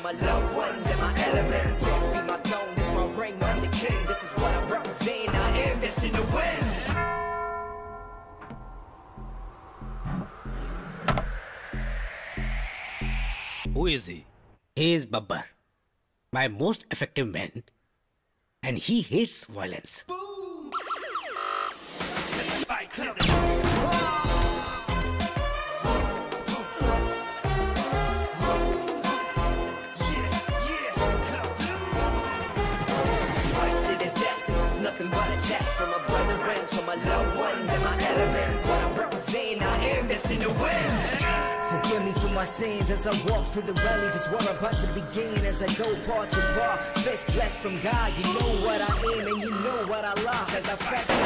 my loved ones and my element. Frost be my throne, this my ring, I'm the king. This is what I represent, I am this in the wind. Who is he? He is Babbar, my most effective man, and he hates violence. Nothing but a test from my brother friends, from my loved ones and my element. What I represent, I am this in the wind. Forgive me for my sins as I walk through the valley. This war about to begin as I go part to part. Fist blessed from God, you know what I am and you know what I lost as I factor.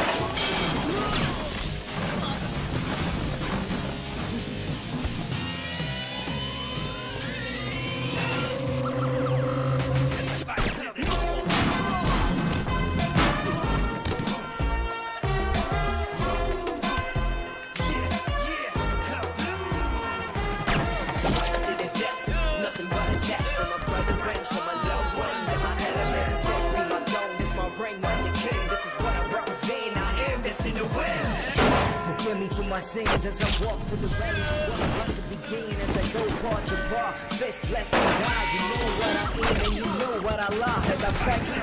For my sins as I walk through the valley, this war about to begin as I go part to part. Fist blessed from God, you know what I am and you know what I lost as I factor.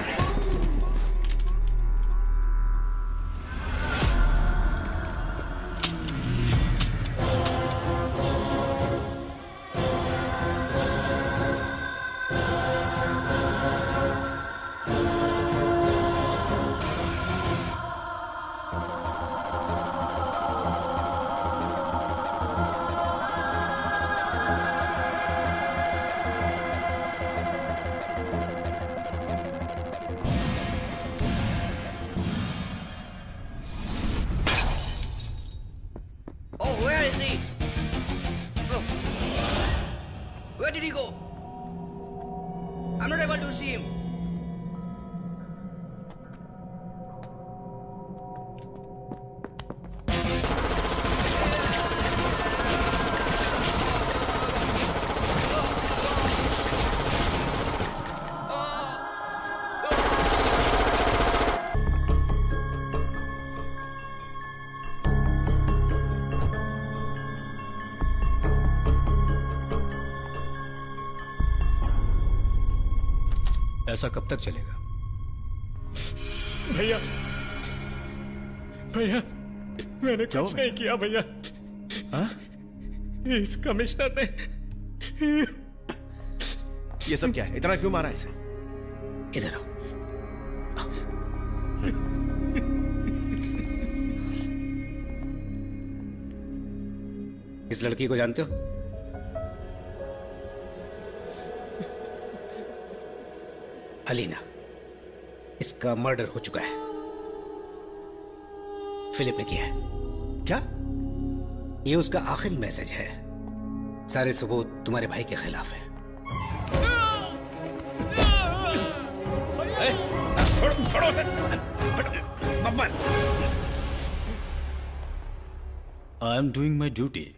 ऐसा कब तक चलेगा? भैया भैया मैंने कुछ नहीं किया भैया। इस कमिश्नर ने ये सब क्या है? इतना क्यों मारा इसे? इधर आओ। इस लड़की को जानते हो? अलीना, इसका मर्डर हो चुका है। फिलिप ने किया है। क्या? ये उसका आखिरी मैसेज है। सारे सबूत तुम्हारे भाई के खिलाफ हैं। छोड़ो उसे। Babbar, I am doing my duty.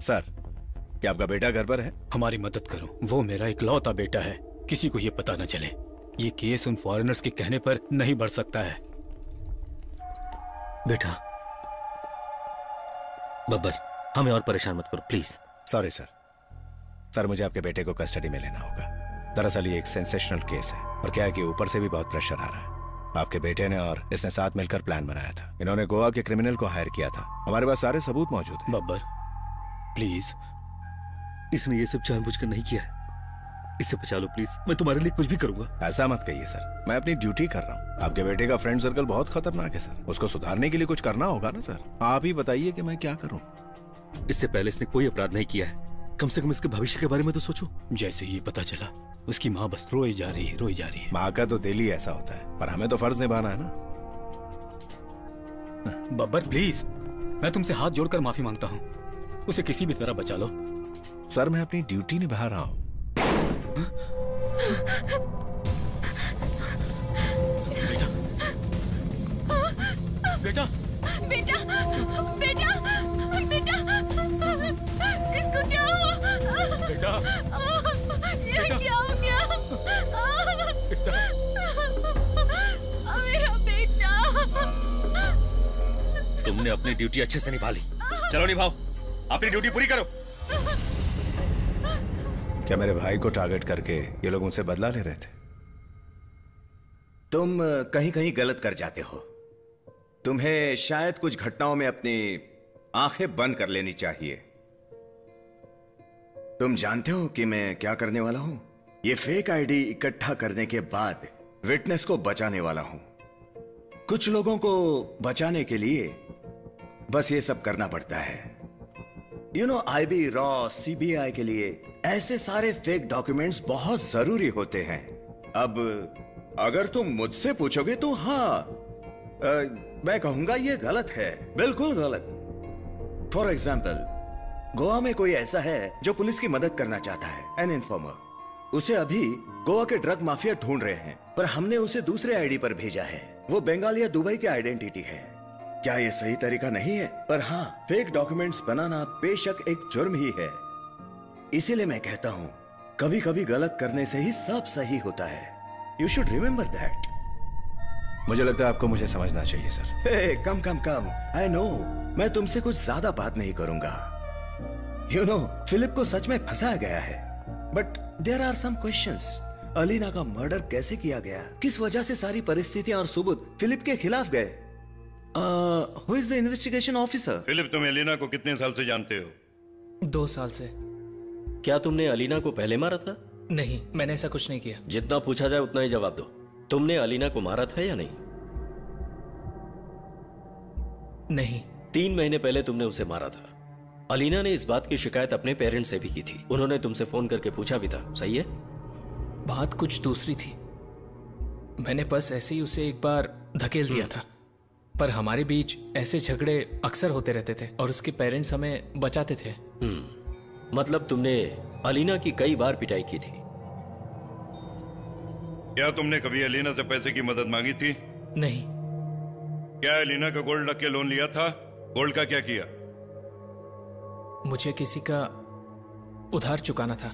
Sir, क्या आपका बेटा घर पर है? हमारी मदद करो, वो मेरा इकलौता बेटा है। किसी को ये पता न चले। ये केस उन फॉरेनर्स के कहने पर नहीं बढ़ सकता है। बेटा, बब्बर, हमें और परेशान मत करो प्लीज। Sorry sir. सर, मुझे आपके बेटे को कस्टडी में लेना होगा। दरअसल ये एक सेंसेशनल केस है और क्या है कि ऊपर से भी बहुत प्रेशर आ रहा है। आपके बेटे ने और इसने साथ मिलकर प्लान बनाया था। इन्होंने गोवा के क्रिमिनल को हायर किया था। हमारे पास सारे सबूत मौजूद हैं। बब्बर प्लीज, इसने ये सब जानबूझकर नहीं किया है। इसे बचा लो प्लीज, मैं तुम्हारे लिए कुछ भी करूंगा। ऐसा मत कहिए सर, मैं अपनी ड्यूटी कर रहा हूँ। आपके बेटे का फ्रेंड सर्कल बहुत खतरनाक है सर। उसको सुधारने के लिए कुछ करना होगा ना सर। आप ही बताइए कि मैं क्या करूँ। इससे पहले इसने कोई अपराध नहीं किया है। कम से कम इसके भविष्य के बारे में तो सोचो। जैसे ही पता चला, उसकी माँ बस रोई जा रही है, रोई जा रही है। माँ का तो दिल ही ऐसा होता है, पर हमें तो फर्ज निभाना है ना। बब्बर प्लीज, मैं तुमसे हाथ जोड़कर माफी मांगता हूँ। उसे किसी भी तरह बचा लो। सर, मैं अपनी ड्यूटी निभा रहा हूँ। बेटा, बेटा बेटा बेटा बेटा, इसको क्या हुआ? बेटा ये क्या हो गया? मेरा बेटा। तुमने अपनी ड्यूटी अच्छे से निभा ली, चलो निभाओ, अपनी ड्यूटी पूरी करो। क्या मेरे भाई को टारगेट करके ये लोग मुझसे बदला ले रहे थे? तुम कहीं कहीं गलत कर जाते हो। तुम्हें शायद कुछ घटनाओं में अपनी आंखें बंद कर लेनी चाहिए। तुम जानते हो कि मैं क्या करने वाला हूं? ये फेक आईडी इकट्ठा करने के बाद विटनेस को बचाने वाला हूं। कुछ लोगों को बचाने के लिए बस ये सब करना पड़ता है। आईबी, रॉ, सीबीआई के लिए ऐसे सारे फेक डॉक्यूमेंट्स बहुत जरूरी होते हैं। अब अगर तुम मुझसे पूछोगे तो हाँ, मैं कहूंगा ये गलत है, बिल्कुल गलत। फॉर एग्जाम्पल, गोवा में कोई ऐसा है जो पुलिस की मदद करना चाहता है, एन इन्फॉर्मर। उसे अभी गोवा के ड्रग माफिया ढूंढ रहे हैं, पर हमने उसे दूसरे आईडी पर भेजा है। वो बंगाल या दुबई की आइडेंटिटी है। क्या ये सही तरीका नहीं है? पर हाँ, फेक डॉक्यूमेंट्स बनाना बेशक एक जुर्म ही है। इसीलिए मैं कहता हूँ, कभी कभी गलत करने से ही सब सही होता है। You should remember that. मुझे लगता है आपको मुझे समझना चाहिए sir. Hey, come come come, I know, मैं तुमसे कुछ ज्यादा बात नहीं करूंगा। फिलिप को सच में फंसाया गया है, but there are some questions. Alina का मर्डर कैसे किया गया? किस वजह से सारी परिस्थितियां और सबूत फिलिप के खिलाफ गए? Who is the investigation officer? Philip, तुम एलिना को कितने साल से जानते हो? 2 साल से। क्या तुमने अलीना को पहले मारा था? नहीं, मैंने ऐसा कुछ नहीं किया। जितना पूछा जाए उतना ही जवाब दो। तुमने अलीना को मारा था या नहीं? नहीं। 3 महीने पहले तुमने उसे मारा था। अलीना ने इस बात की शिकायत अपने पेरेंट्स से भी की थी। उन्होंने तुमसे फोन करके पूछा भी था, सही है? बात कुछ दूसरी थी। मैंने बस ऐसे ही उसे एक बार धकेल दिया था, पर हमारे बीच ऐसे झगड़े अक्सर होते रहते थे और उसके पेरेंट्स हमें बचाते थे। मतलब तुमने अलीना की कई बार पिटाई की थी। क्या तुमने कभी एलिना से पैसे की मदद मांगी थी? नहीं। क्या एलिना का गोल्ड रख के लोन लिया था? गोल्ड का क्या किया? मुझे किसी का उधार चुकाना था।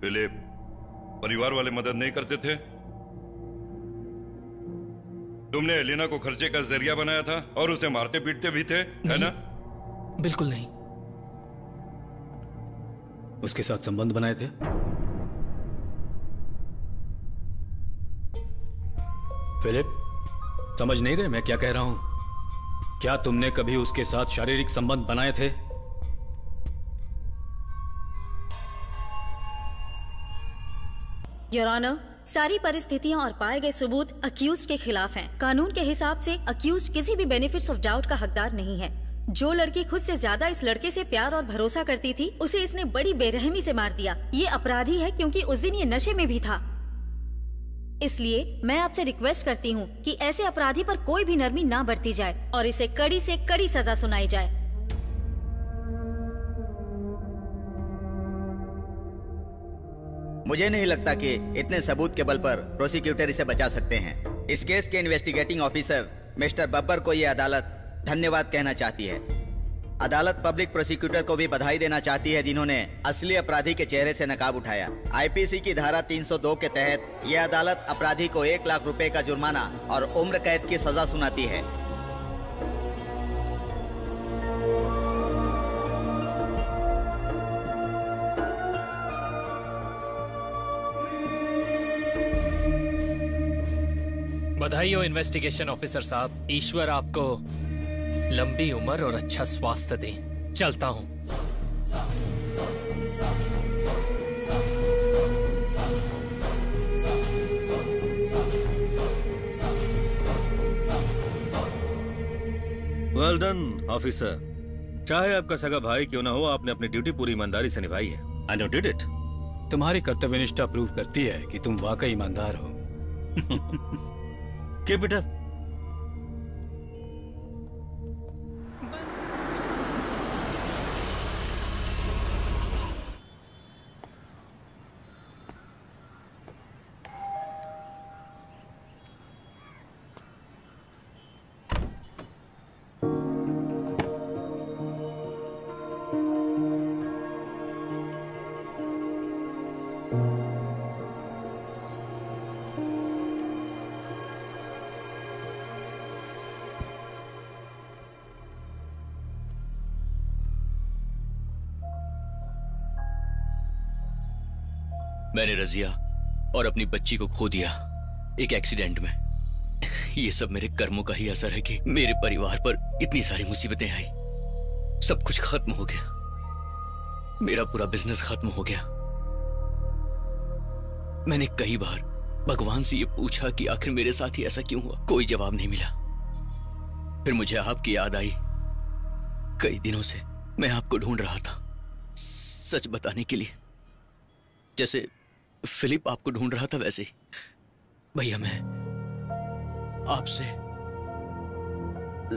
फिलिप, परिवार वाले मदद नहीं करते थे? तुमने एलिना को खर्चे का जरिया बनाया था और उसे मारते पीटते भी थे, है ना? बिल्कुल नहीं। उसके साथ संबंध बनाए थे? फिलिप, समझ नहीं रहे मैं क्या कह रहा हूं? क्या तुमने कभी उसके साथ शारीरिक संबंध बनाए थे? योर ऑनर, सारी परिस्थितियां और पाए गए सबूत अक्यूज्ड के खिलाफ हैं। कानून के हिसाब से अक्यूज्ड किसी भी बेनिफिट्स ऑफ डाउट का हकदार नहीं है। जो लड़की खुद से ज्यादा इस लड़के से प्यार और भरोसा करती थी, उसे इसने बड़ी बेरहमी से मार दिया। ये अपराधी है क्योंकि उस दिन ये नशे में भी था। इसलिए मैं आपसे रिक्वेस्ट करती हूँ कि ऐसे अपराधी पर कोई भी नरमी ना बरती जाए और इसे कड़ी से कड़ी सजा सुनाई जाए। मुझे नहीं लगता कि इतने सबूत के बल पर प्रोसिक्यूटर इसे बचा सकते हैं। इस केस के इन्वेस्टिगेटिंग ऑफिसर मिस्टर बब्बर को ये अदालत धन्यवाद कहना चाहती है। अदालत पब्लिक प्रोसिक्यूटर को भी बधाई देना चाहती है, जिन्होंने असली अपराधी के चेहरे से नकाब उठाया। आईपीसी की धारा 302 के तहत यह अदालत अपराधी को 1 लाख रुपए का जुर्माना और उम्र कैद की सजा सुनाती है। बधाई हो इन्वेस्टिगेशन ऑफिसर साहब। ईश्वर आपको लंबी उम्र और अच्छा स्वास्थ्य दे। चलता हूं। Well done officer. चाहे आपका सगा भाई क्यों ना हो, आपने अपनी ड्यूटी पूरी ईमानदारी से निभाई है। I know did it. तुम्हारी कर्तव्यनिष्ठा प्रूव करती है कि तुम वाकई ईमानदार हो। Keep it up. मैंने रजिया और अपनी बच्ची को खो दिया एक एक्सीडेंट में। ये सब मेरे कर्मों का ही असर है कि मेरे परिवार पर इतनी सारी मुसीबतें आई। सब कुछ खत्म हो गया, मेरा पूरा बिजनेस खत्म हो गया। मैंने कई बार भगवान से ये पूछा कि आखिर मेरे साथ ही ऐसा क्यों हुआ, कोई जवाब नहीं मिला। फिर मुझे आपकी याद आई। कई दिनों से मैं आपको ढूंढ रहा था, सच बताने के लिए। जैसे फिलिप आपको ढूंढ रहा था वैसे ही भैया मैं आपसे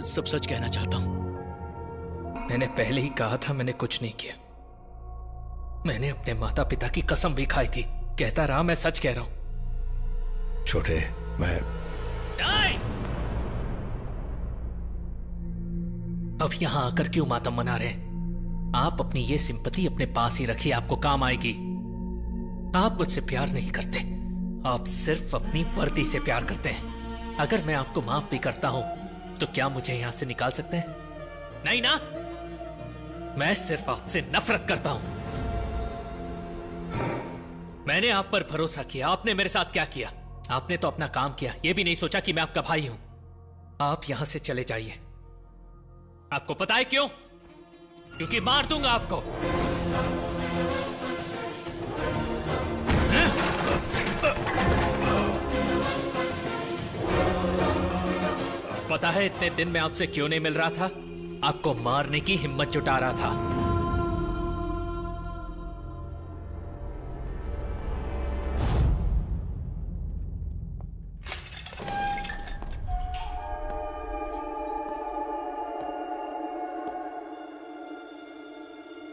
सब सच कहना चाहता हूं। मैंने पहले ही कहा था मैंने कुछ नहीं किया। मैंने अपने माता पिता की कसम भी खाई थी। कहता रहा मैं सच कह रहा हूं। छोटे, मैं अब यहां आकर क्यों मातम मना रहे हैं? आप अपनी ये सिंपैथी अपने पास ही रखिए, आपको काम आएगी। आप मुझसे प्यार नहीं करते, आप सिर्फ अपनी वर्दी से प्यार करते हैं। अगर मैं आपको माफ भी करता हूं तो क्या मुझे यहां से निकाल सकते हैं? नहीं ना। मैं सिर्फ आपसे नफरत करता हूं। मैंने आप पर भरोसा किया, आपने मेरे साथ क्या किया? आपने तो अपना काम किया, यह भी नहीं सोचा कि मैं आपका भाई हूं। आप यहां से चले जाइए। आपको पता है क्यों? क्योंकि मार दूंगा आपको। पता है इतने दिन में आपसे क्यों नहीं मिल रहा था? आपको मारने की हिम्मत जुटा रहा था।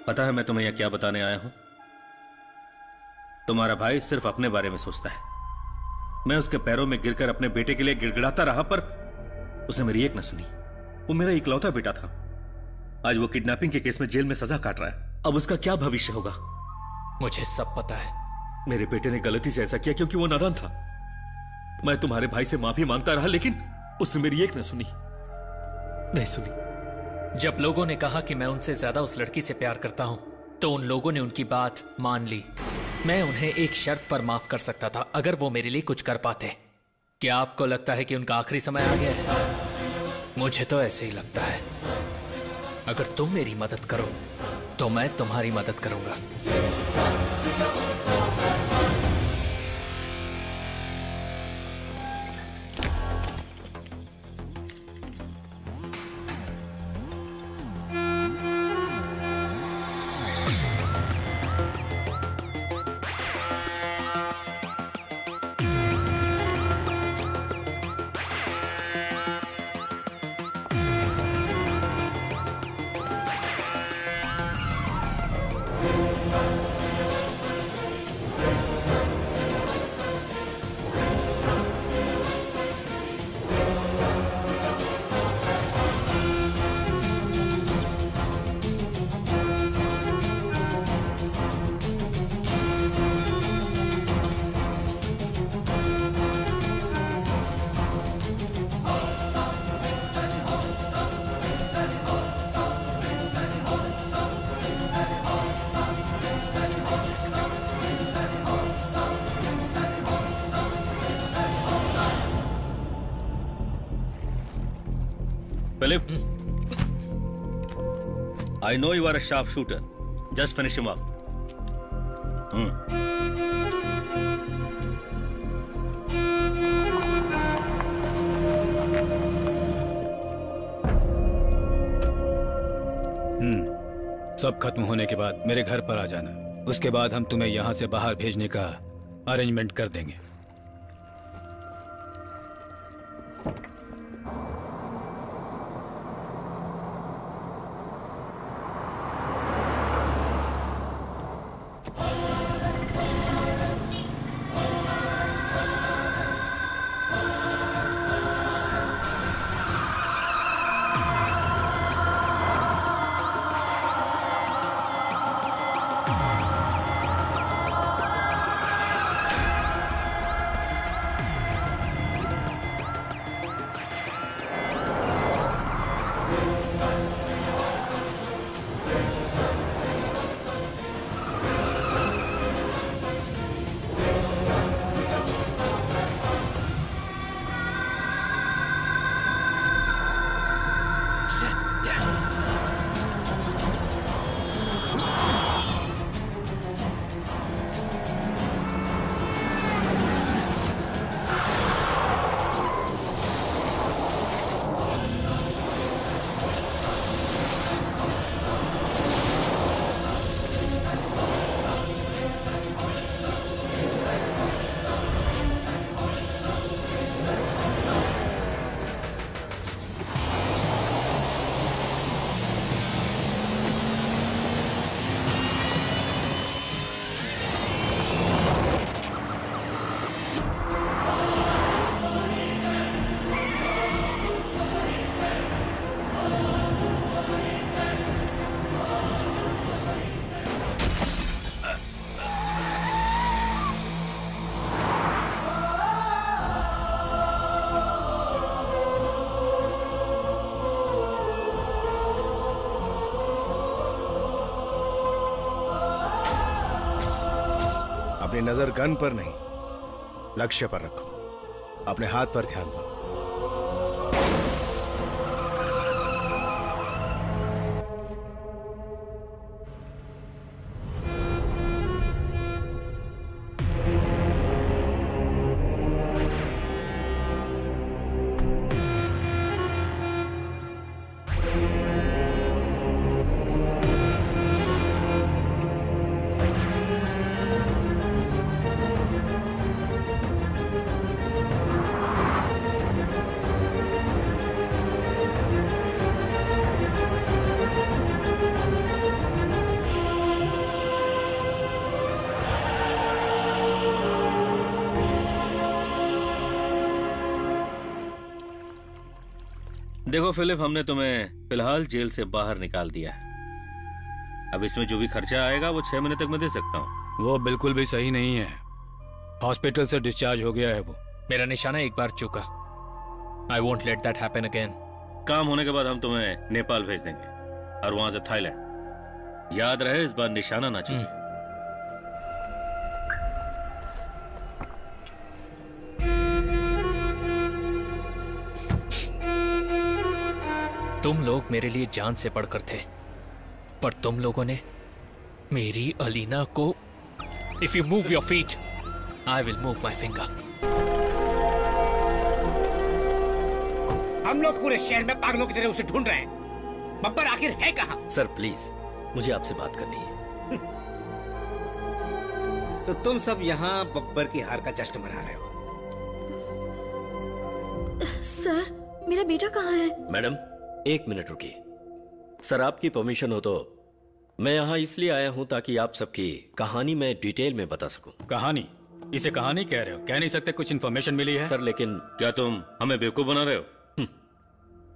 पता है मैं तुम्हें यह क्या बताने आया हूं? तुम्हारा भाई सिर्फ अपने बारे में सोचता है। मैं उसके पैरों में गिरकर अपने बेटे के लिए गिड़गिड़ाता रहा, पर उसने मेरी एक न सुनी। वो मेरा इकलौता बेटा था। आज वो किडनैपिंग के केस में जेल में सजा काट रहा है। अब उसका क्या भविष्य होगा? मुझे सब पता है। मेरे बेटे ने गलती से ऐसा किया क्योंकि वो नादान था। मैं तुम्हारे भाई से माफी मांगता रहा, लेकिन उसने मेरी एक न सुनी, नहीं सुनी। जब लोगों ने कहा कि मैं उनसे ज्यादा उस लड़की से प्यार करता हूं, तो उन लोगों ने उनकी बात मान ली। मैं उन्हें एक शर्त पर माफ कर सकता था, अगर वो मेरे लिए कुछ कर पाते। क्या आपको लगता है कि उनका आखिरी समय आ गया है? मुझे तो ऐसे ही लगता है। अगर तुम मेरी मदद करो तो मैं तुम्हारी मदद करूंगा। Philip, I know you are a sharpshooter. Just finish him up. सब खत्म होने के बाद मेरे घर पर आ जाना। उसके बाद हम तुम्हें यहां से बाहर भेजने का अरेंजमेंट कर देंगे। अपनी नजर गन पर नहीं, लक्ष्य पर रखो। अपने हाथ पर ध्यान दो। देखो फिलिप, हमने तुम्हें फिलहाल जेल से बाहर निकाल दिया है। अब इसमें जो भी खर्चा आएगा वो 6 महीने तक मैं दे सकता हूँ। वो बिल्कुल भी सही नहीं है। हॉस्पिटल से डिस्चार्ज हो गया है वो। मेरा निशाना एक बार चुका। I won't let that happen again. काम होने के बाद हम तुम्हें नेपाल भेज देंगे और वहां से थाईलैंड। याद रहे, इस बार निशाना ना चुके। तुम लोग मेरे लिए जान से बढ़कर थे, पर तुम लोगों ने मेरी अलीना को if you move your feet I will move my finger. हम लोग पूरे शहर में पागलों की तरह उसे ढूंढ रहे हैं। बब्बर आखिर है कहां? सर प्लीज, मुझे आपसे बात करनी है। तो तुम सब यहाँ बब्बर की हार का जश्न मना रहे हो? सर, मेरा बेटा कहाँ है? मैडम, 1 मिनट रुकिए। सर, आपकी परमिशन हो तो मैं यहाँ इसलिए आया हूँ ताकि आप सबकी कहानी मैं डिटेल में बता सकूं। कहानी? इसे कहानी कह रहे हो? कह नहीं सकते कुछ इन्फॉर्मेशन मिली है? सर लेकिन क्या तुम हमें बेवकूफ बना रहे हो?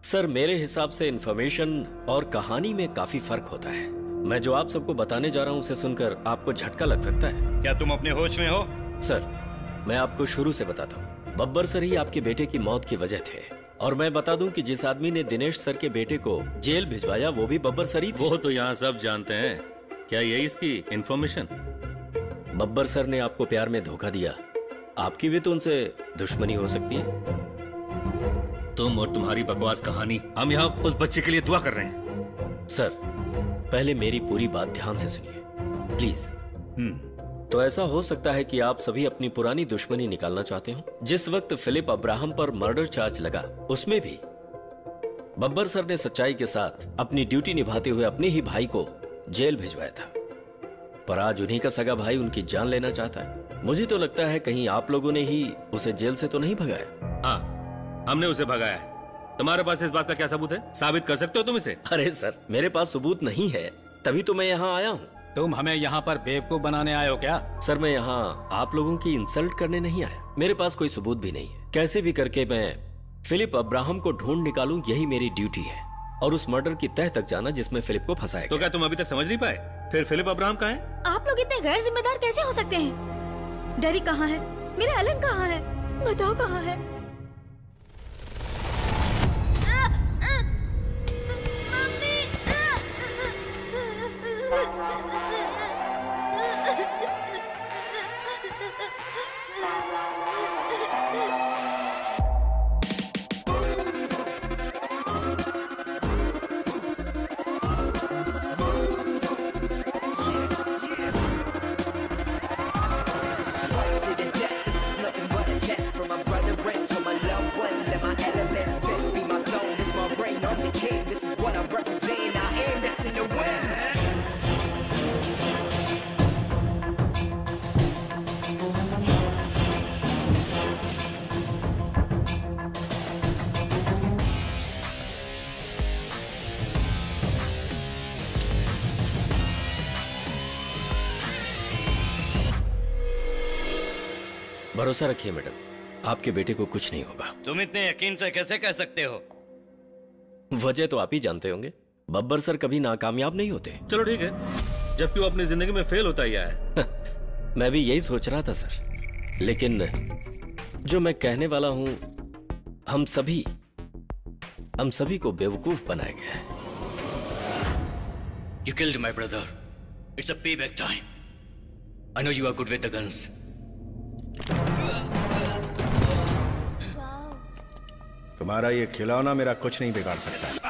सर, मेरे हिसाब से इन्फॉर्मेशन और कहानी में काफी फर्क होता है। मैं जो आप सबको बताने जा रहा हूँ उसे सुनकर आपको झटका लग सकता है। क्या तुम अपने होश में हो? सर, मैं आपको शुरू से बताता हूँ। बब्बर सर ही आपके बेटे की मौत की वजह थे। और मैं बता दूं कि जिस आदमी ने दिनेश सर के बेटे को जेल भिजवाया वो भी बब्बर सर ही थे। वो तो यहाँ सब जानते हैं। क्या यही इसकी इन्फॉर्मेशन? बब्बर सर ने आपको प्यार में धोखा दिया। आपकी भी तो उनसे दुश्मनी हो सकती है। तुम और तुम्हारी बकवास कहानी। हम यहाँ उस बच्चे के लिए दुआ कर रहे हैं। सर, पहले मेरी पूरी बात ध्यान से सुनिए प्लीज। तो ऐसा हो सकता है कि आप सभी अपनी पुरानी दुश्मनी निकालना चाहते हो। जिस वक्त फिलिप अब्राहम पर मर्डर चार्ज लगा उसमें भी बब्बर सर ने सच्चाई के साथ अपनी ड्यूटी निभाते हुए अपने ही भाई को जेल भिजवाया था। पर आज उन्हीं का सगा भाई उनकी जान लेना चाहता है। मुझे तो लगता है कहीं आप लोगों ने ही उसे जेल से तो नहीं भगाया। हाँ, हमने उसे भगाया है। तुम्हारे पास इस बात का क्या सबूत है? साबित कर सकते हो तुम इसे? अरे सर, मेरे पास सबूत नहीं है, तभी तो मैं यहाँ आया हूँ। तुम हमें यहाँ पर बेवकूफ बनाने आए हो क्या? सर, मैं यहाँ आप लोगों की इंसल्ट करने नहीं आया। मेरे पास कोई सबूत भी नहीं है। कैसे भी करके मैं फिलिप अब्राहम को ढूंढ निकालूं, यही मेरी ड्यूटी है। और उस मर्डर की तह तक जाना जिसमें फिलिप को फंसाया तो क्या तुम अभी तक समझ नहीं पाए? फिर फिलिप अब्राहम कहाँ है? आप लोग इतने गैर जिम्मेदार कैसे हो सकते हैं? डैडी कहाँ है? मेरा एलन कहाँ है? बताओ कहाँ है? भरोसा रखिए मैडम, आपके बेटे को कुछ नहीं होगा। तुम इतने यकीन से कैसे कह सकते हो? वजह तो आप ही जानते होंगे। बब्बर सर कभी नाकामयाब नहीं होते। चलो ठीक है, जबकि वो अपनी जिंदगी में फेल होता ही आया है। मैं भी यही सोच रहा था सर, लेकिन जो मैं कहने वाला हूं, हम सभी को बेवकूफ बनाया गया है। You killed my brother. It's a payback time. I know you are good with the guns. तुम्हारा ये खिलौना मेरा कुछ नहीं बिगाड़ सकता।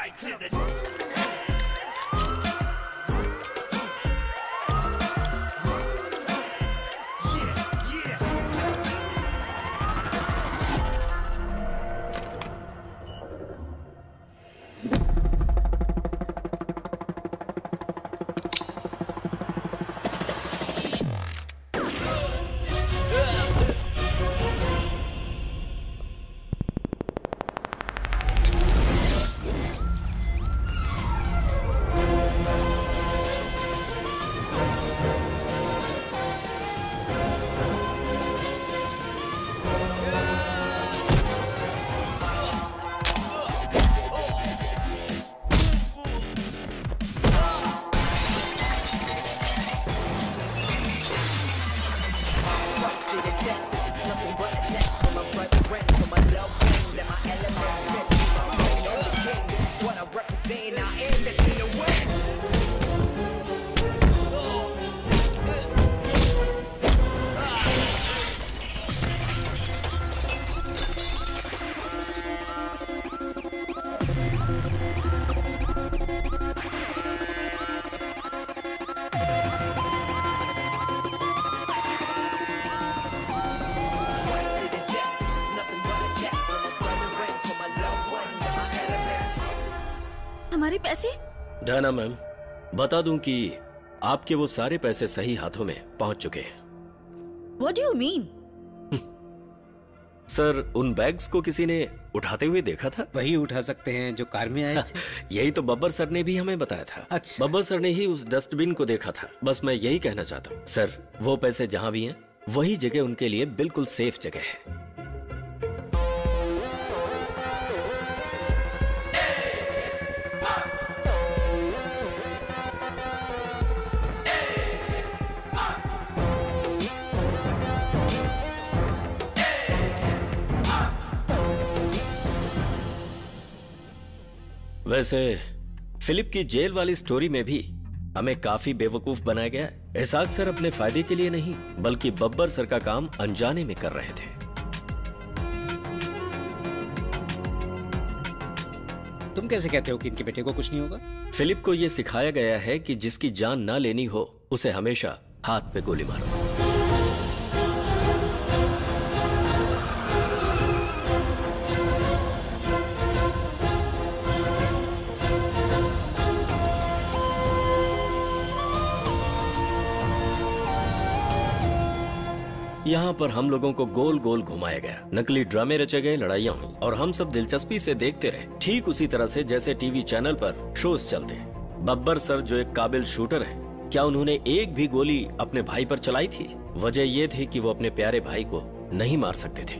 हमारे पैसे? डायना मैम, बता दूं कि आपके वो सारे पैसे सही हाथों में पहुंच चुके हैं। What do you mean? Sir, उन बैग्स को किसी ने उठाते हुए देखा था? वही उठा सकते हैं जो कार में आए थे। यही तो बब्बर सर ने भी हमें बताया था। अच्छा। बब्बर सर ने ही उस डस्टबिन को देखा था। बस मैं यही कहना चाहता हूँ सर, वो पैसे जहां भी हैं वही जगह उनके लिए बिल्कुल सेफ जगह है। वैसे फिलिप की जेल वाली स्टोरी में भी हमें काफी बेवकूफ बनाया गया है। इसाक सर अपने फायदे के लिए नहीं बल्कि बब्बर सर का काम अनजाने में कर रहे थे। तुम कैसे कहते हो कि इनके बेटे को कुछ नहीं होगा? फिलिप को यह सिखाया गया है कि जिसकी जान ना लेनी हो उसे हमेशा हाथ पे गोली मारो। यहाँ पर हम लोगों को गोल गोल घुमाया गया, नकली ड्रामे रचे गए, लड़ाइयाँ हुई और हम सब दिलचस्पी से देखते रहे, ठीक उसी तरह से जैसे टीवी चैनल पर शोज चलते हैं। बब्बर सर जो एक काबिल शूटर हैं, क्या उन्होंने एक भी गोली अपने भाई पर चलाई थी? वजह यह थी कि वो अपने प्यारे भाई को नहीं मार सकते थे।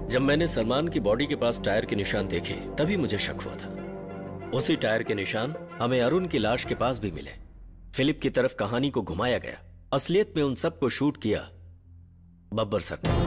जब मैंने सलमान की बॉडी के पास टायर के निशान देखे तभी मुझे शक हुआ था। उसी टायर के निशान हमें अरुण की लाश के पास भी मिले। फिलिप की तरफ कहानी को घुमाया गया, असलियत में उन सबको शूट किया बब्बर सर ने।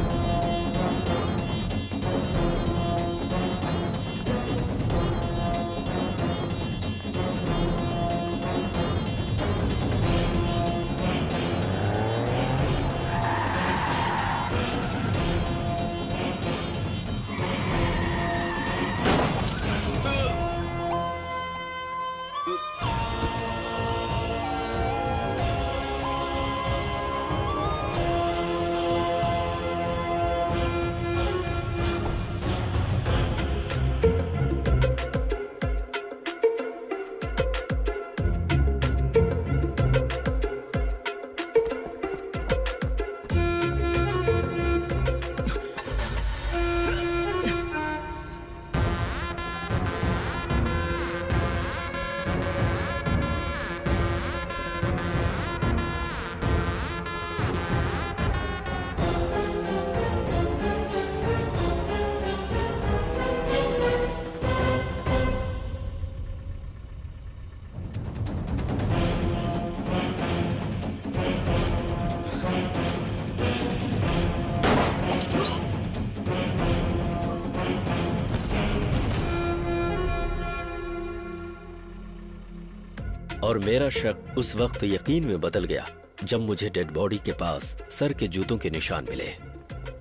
और मेरा शक उस वक्त यकीन में बदल गया जब मुझे डेड बॉडी के पास सर के जूतों के निशान मिले।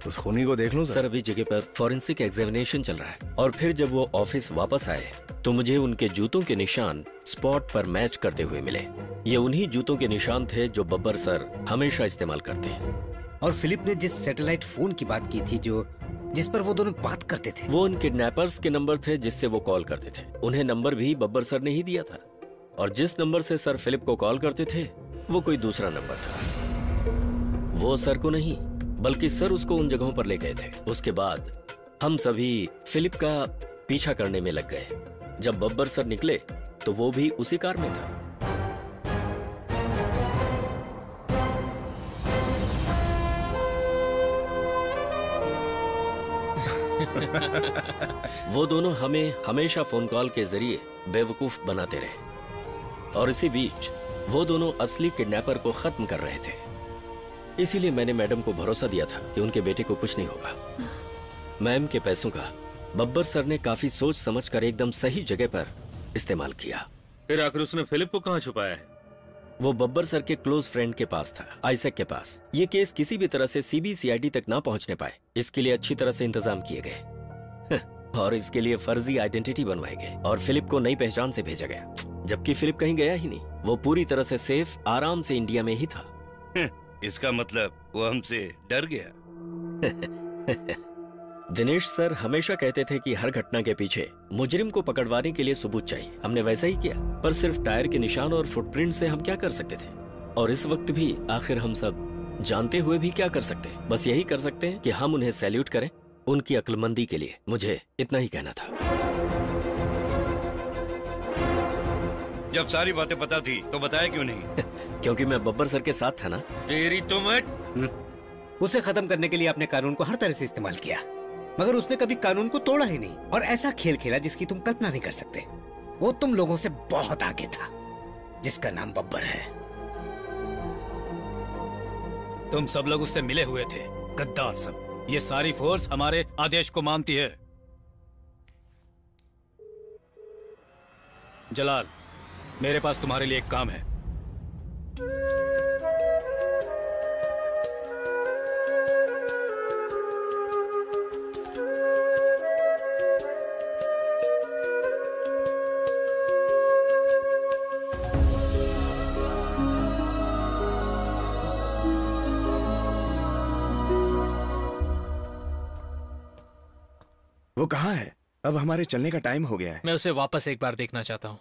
उस खूनी को देख लूं सर? अभी जगह पर फॉरेंसिक एग्जामिनेशन चल रहा है। और फिर जब वो ऑफिस वापस आए तो मुझे उनके जूतों के निशान स्पॉट पर मैच करते हुए मिले। ये उन्हीं जूतों के निशान थे जो बब्बर सर हमेशा इस्तेमाल करते हैं। और फिलिप ने जिस सैटेलाइट फोन की बात की थी जिस पर वो दोनों बात करते थे, वो उन किडनैपर्स के नंबर थे जिससे वो कॉल करते थे। उन्हें नंबर भी बब्बर सर ने ही दिया था और जिस नंबर से सर फिलिप को कॉल करते थे वो कोई दूसरा नंबर था। वो सर को नहीं बल्कि सर उसको उन जगहों पर ले गए थे। उसके बाद हम सभी फिलिप का पीछा करने में लग गए। जब बब्बर सर निकले तो वो भी उसी कार में था। वो दोनों हमें हमेशा फोन कॉल के जरिए बेवकूफ बनाते रहे और इसी बीच वो दोनों असली किडनैपर को खत्म कर रहे थे। इसीलिए मैंने मैडम को भरोसा दिया था कि उनके बेटे को कुछ नहीं होगा। मैम के पैसों का बब्बर सर ने काफी सोच समझकर एकदम सही जगह पर इस्तेमाल किया। फिर आखिर उसने फिलिप को कहाँ छुपाया है? वो बब्बर सर के क्लोज फ्रेंड के पास था, आइजैक के पास। ये केस किसी भी तरह से सीबीसीआईडी तक ना पहुंचने पाए, इसके लिए अच्छी तरह से इंतजाम किए गए और इसके लिए फर्जी आइडेंटिटी बनवाए गए और फिलिप को नई पहचान से भेजा गया, जबकि फिलिप कहीं गया ही नहीं। वो पूरी तरह से सेफ आराम से इंडिया में ही था। इसका मतलब वो हमसे डर गया। दिनेश सर हमेशा कहते थे कि हर घटना के पीछे मुजरिम को पकड़वाने के लिए सबूत चाहिए। हमने वैसा ही किया, पर सिर्फ टायर के निशान और फुटप्रिंट से हम क्या कर सकते थे? और इस वक्त भी आखिर हम सब जानते हुए भी क्या कर सकते हैं? बस यही कर सकते हैं कि हम उन्हें सैल्यूट करें उनकी अक्लमंदी के लिए। मुझे इतना ही कहना था। जब सारी बातें पता थी तो बताया क्यों नहीं? क्योंकि मैं बब्बर सर के साथ था ना। तेरी तो मत। उसे खत्म करने के लिए आपने कानून को हर तरह से इस्तेमाल किया, मगर उसने कभी कानून को तोड़ा ही नहीं और ऐसा खेल खेला जिसकी तुम कल्पना नहीं कर सकते। वो तुम लोगों से बहुत आगे था, जिसका नाम बब्बर है। तुम सब लोग उससे मिले हुए थे, गद्दार सब। ये सारी फोर्स हमारे आदेश को मानती है। जलाल, मेरे पास तुम्हारे लिए एक काम है। वो कहाँ है? अब हमारे चलने का टाइम हो गया है। मैं उसे वापस एक बार देखना चाहता हूँ।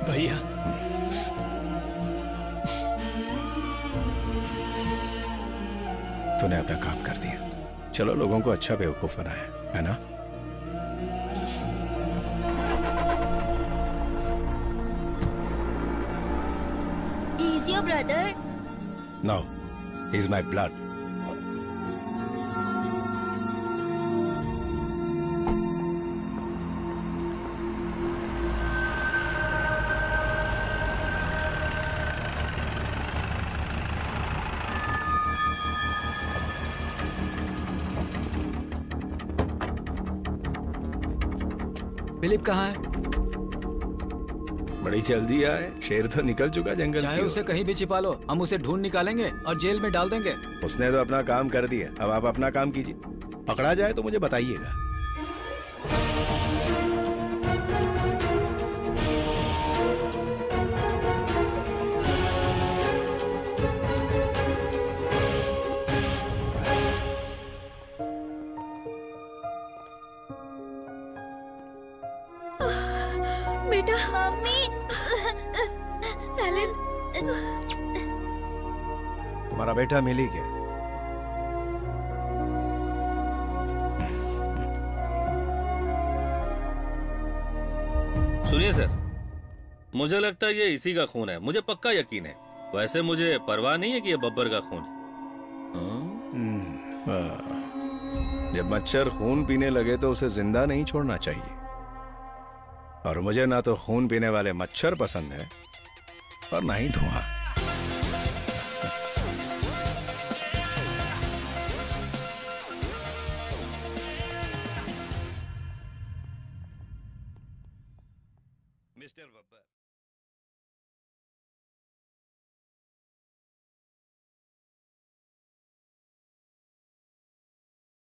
भैया, तूने अपना काम कर दिया। चलो, लोगों को अच्छा बेवकूफ बनाया है ना? He is your brother? No, he is my blood. Philip कहाँ है? बड़ी जल्दी आए, शेर तो निकल चुका जंगल चाहे उसे कहीं भी छिपा लो, हम उसे ढूंढ निकालेंगे और जेल में डाल देंगे। उसने तो अपना काम कर दिया, अब आप अपना काम कीजिए। पकड़ा जाए तो मुझे बताइएगा। बेटा, मम्मी, एलन, हमारा बेटा मिल ही गया। सुनिए सर, मुझे लगता है ये इसी का खून है, मुझे पक्का यकीन है। वैसे मुझे परवाह नहीं है कि ये बब्बर का खून है। जब मच्छर खून पीने लगे तो उसे जिंदा नहीं छोड़ना चाहिए। और मुझे ना तो खून पीने वाले मच्छर पसंद है और ना ही धुआं। मिस्टर बब्बर,